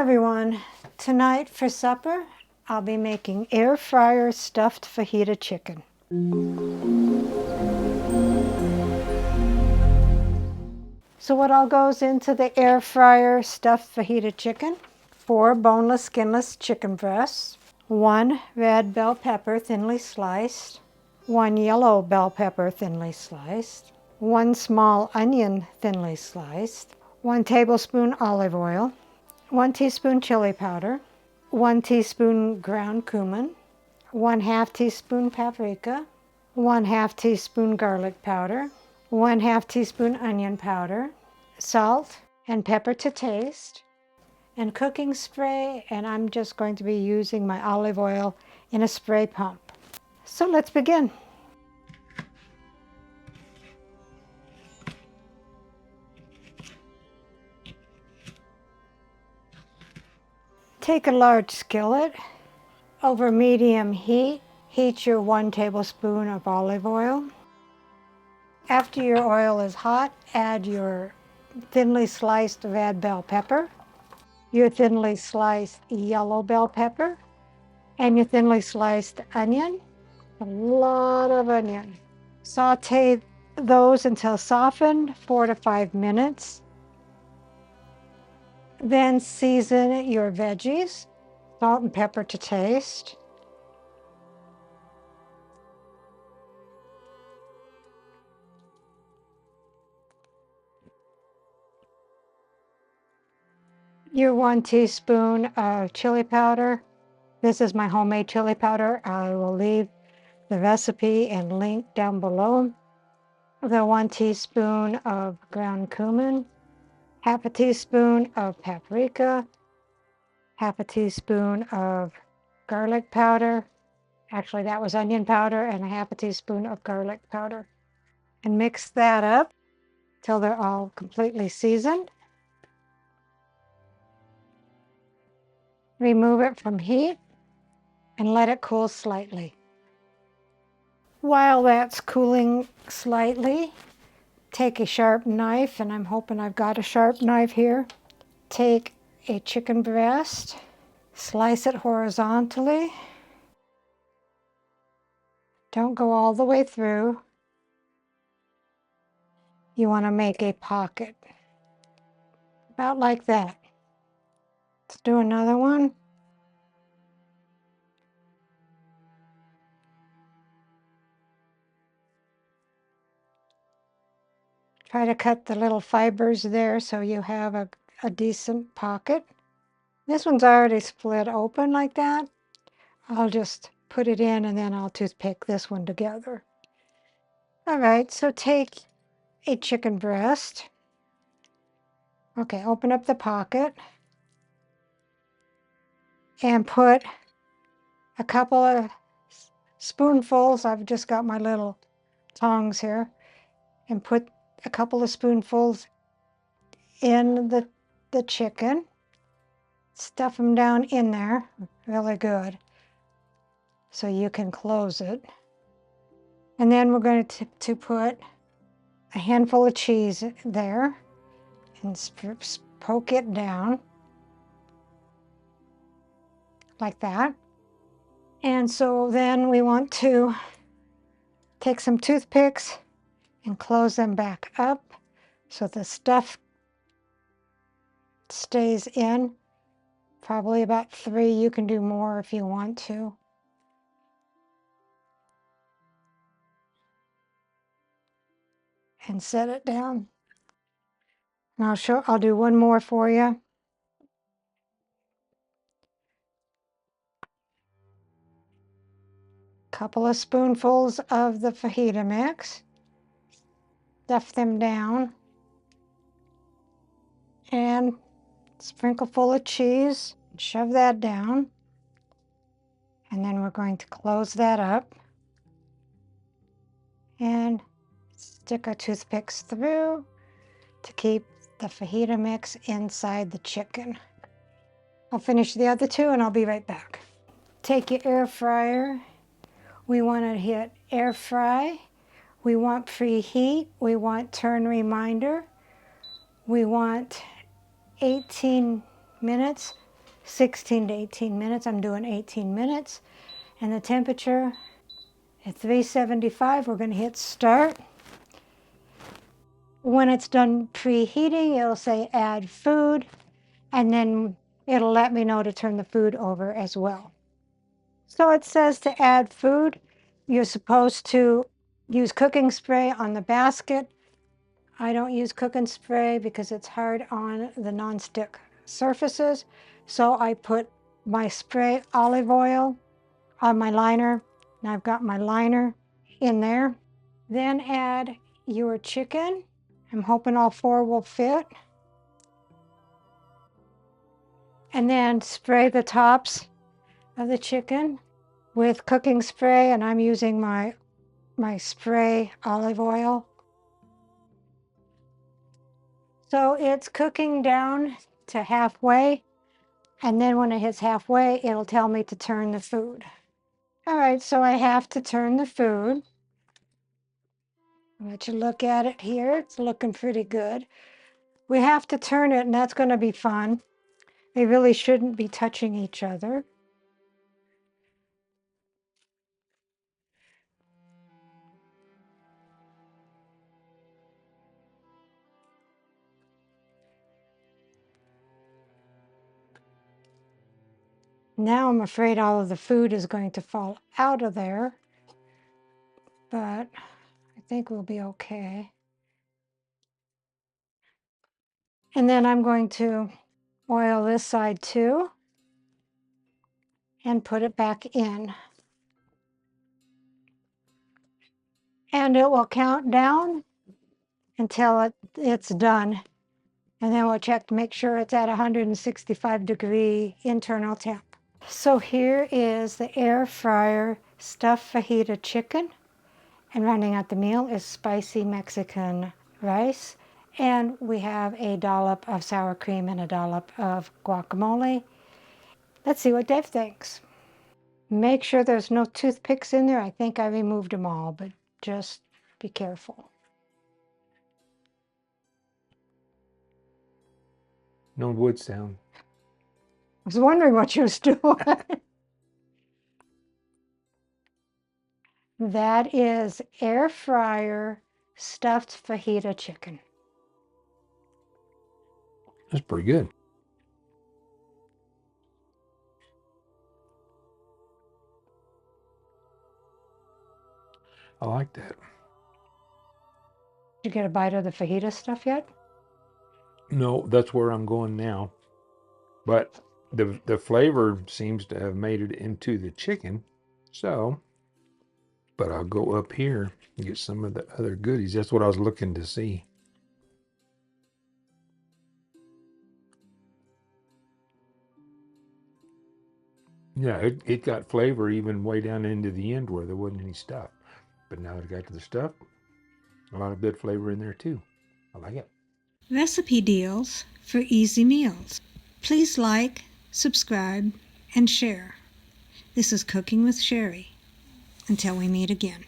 everyone. Tonight for supper, I'll be making air fryer stuffed fajita chicken. So what all goes into the air fryer stuffed fajita chicken? 4 boneless, skinless chicken breasts, 1 red bell pepper thinly sliced, 1 yellow bell pepper thinly sliced, 1 small onion thinly sliced, 1 tablespoon olive oil, 1 teaspoon chili powder, 1 teaspoon ground cumin, 1/2 teaspoon paprika, 1/2 teaspoon garlic powder, 1/2 teaspoon onion powder, salt and pepper to taste, and cooking spray, and I'm just going to be using my olive oil in a spray pump. So let's begin. Take a large skillet. Over medium heat, heat your 1 tablespoon of olive oil. After your oil is hot, add your thinly sliced red bell pepper, your thinly sliced yellow bell pepper, and your thinly sliced onion. A lot of onion. Saute those until softened, 4 to 5 minutes. Then season your veggies, salt and pepper to taste. Your 1 teaspoon of chili powder. This is my homemade chili powder. I will leave the recipe and link down below. The 1 teaspoon of ground cumin, 1/2 teaspoon of paprika, 1/2 teaspoon of garlic powder. Actually, that was onion powder, and 1/2 teaspoon of garlic powder. And mix that up till they're all completely seasoned. Remove it from heat and let it cool slightly. While that's cooling slightly, take a sharp knife, and I'm hoping I've got a sharp knife here. Take a chicken breast, slice it horizontally. Don't go all the way through. You want to make a pocket, about like that. Let's do another one. Try to cut the little fibers there so you have a decent pocket. This one's already split open like that. I'll just put it in and then I'll toothpick this one together. All right, so take a chicken breast. Okay, open up the pocket and put a couple of spoonfuls. I've just got my little tongs here, and put a couple of spoonfuls in the chicken. Stuff them down in there really good so you can close it. And then we're going to put a handful of cheese there and poke it down like that. And so then we want to take some toothpicks and close them back up so the stuff stays in. Probably about 3. You can do more if you want to. And set it down. And I'll do one more for you. Couple of spoonfuls of the fajita mix. Stuff them down. And sprinkle full of cheese. Shove that down. And then we're going to close that up. And stick our toothpicks through to keep the fajita mix inside the chicken. I'll finish the other 2 and I'll be right back. Take your air fryer. We want to hit air fry. We want preheat. We want turn reminder. We want 18 minutes 16 to 18 minutes. I'm doing 18 minutes. And the temperature at 375, we're going to hit start. When it's done preheating, it'll say add food, and then it'll let me know to turn the food over as well. So it says to add food, you're supposed to use cooking spray on the basket. I don't use cooking spray because it's hard on the nonstick surfaces. So I put my spray olive oil on my liner, and I've got my liner in there. Then add your chicken. I'm hoping all 4 will fit. And then spray the tops of the chicken with cooking spray, and I'm using my spray olive oil. So it's cooking down to halfway, and then when it hits halfway, it'll tell me to turn the food. All right, so I have to turn the food. I'll let you look at it here. It's looking pretty good. We have to turn it, and that's going to be fun. They really shouldn't be touching each other. Now I'm afraid all of the food is going to fall out of there, but I think we'll be okay. And then I'm going to oil this side too and put it back in. And it will count down until it's done. And then we'll check to make sure it's at 165-degree internal temp. So here is the air fryer stuffed fajita chicken. And rounding out the meal is spicy Mexican rice. And we have a dollop of sour cream and a dollop of guacamole. Let's see what Dave thinks. Make sure there's no toothpicks in there. I think I removed them all, but just be careful. No wood sound. I was wondering what you was doing. That is air fryer stuffed fajita chicken. That's pretty good. I like that. Did you get a bite of the fajita stuff yet? No, that's where I'm going now. But the flavor seems to have made it into the chicken. So, but I'll go up here and get some of the other goodies. That's what I was looking to see. Yeah, it got flavor even way down into the end where there wasn't any stuff. But now that I got to the stuff, a lot of good flavor in there too. I like it. Recipe deals for easy meals. Please like, subscribe, and share. This is Cooking with Sherry. Until we meet again.